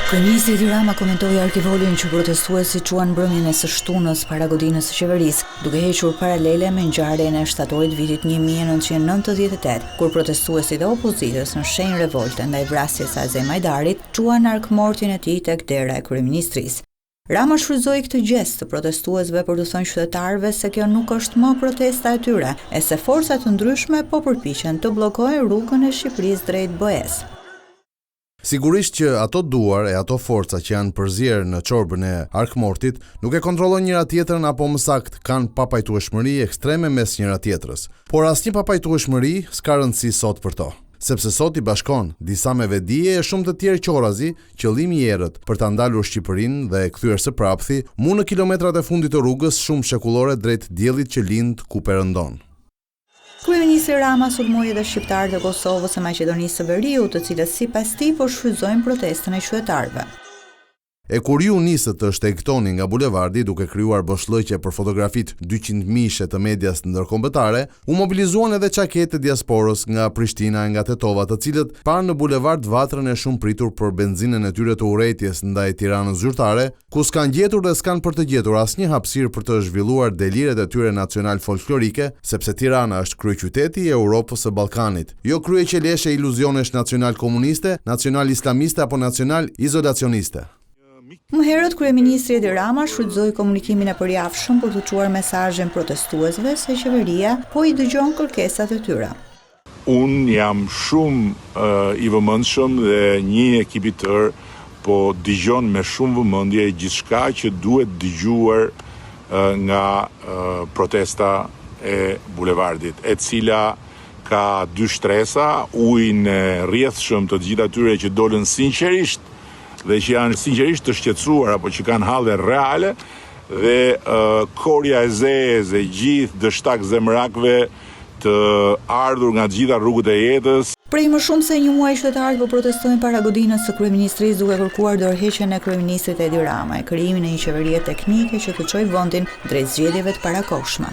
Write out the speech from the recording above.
Kryeministri Edi Rama komentoi arkivolin që protestuesit quan mbrëmjen e së shtunës para godinës së qeverisë, duke hequr paralele me ngjarjen e shtatorit vitit 1998, kur protestuesit e opozitës në shenjë revolte ndaj vrasjes së Azem Ajdarit quan arkmortin e tij tek dera e kryeministrisë. Rama shfrytëzoi këtë gjest të protestuesve për të thënë qytetarëve se kjo nuk është më protesta e tyre, e se forca të ndryshme po përpiqen të bllokojnë rrugën e Shqipërisë drejt BE-s. Sigurisht që ato duar e ato forca që janë përzier në çorbën e arkmortit nuk e kontrollojnë njëra tjetrën apo më saktë kanë papajtueshmëri ekstreme mes njëra tjetrës. Por asnjë papajtueshmëri s'ka rëndësi sot për to. Sepse sot i bashkon disa me vedije e shumë të tjerë qorazi, qëllimi i errët për ta ndalur Shqipërinë dhe e kthyer së prapthi mu në kilometrat e fundit të rrugës shumë shekullore drejt diellit që lind ku perëndon. Kryeministri Rama sulmoi edhe shqiptarët e Kosovës e Maqedonisë së Veriut, të cilët sipas tij po shfrytëzojnë protestën e qytetarëve. E kur ju nisët të shtejktoni nga bulevardi duke krijuar boshllëqe për fotografit 200 mishe të medias ndërkombëtare, u mobilizuan edhe çaketë e diasporës nga Prishtina e nga Tetova, të cilët panë në bulevard vatrën e shumë pritur për benzinën e tyre të urrëties ndaj Tiranës zyrtare, ku s'kan gjetur dhe s'kan për të gjetur asnjë hapësirë për të zhvilluar deliret e tyre nacional folklorike, sepse Tirana është kryeqyteti i Europës së Ballkanit, jo kryeqeleshe iluzionesh nacional komuniste, nacional islamiste apo nacional izolacioniste. Më herët, kryeministri Edi Rama shfrytëzoi komunikimin e përjavshëm për të çuar mesazhin protestuesve se qeveria po i dëgjon kërkesat e tyre. Unë jam shumë i vëmendshëm dhe një ekip i tërë po dëgjon me shumë vëmendje gjithçka që duhet dëgjuar nga protesta e bulevardit, e cila ka dy shtresa, ujin e rrjedhshëm të gjithë atyre që dolën sinqerisht dhe që janë sinqerisht të shqetësuar apo që kanë halle reale, dhe korja e zezë e gjithë dështak zemrakëve të ardhur nga gjitha rrugët e jetës. Prej më shumë se një muaj qytetarët po protestojnë para godinës së kryeministrisë duke kërkuar dorëheqjen e kryeministrit Edi Rama e krijimin e një qeverie teknike që të çojë vendin drejt zgjedhjeve të parakohshme.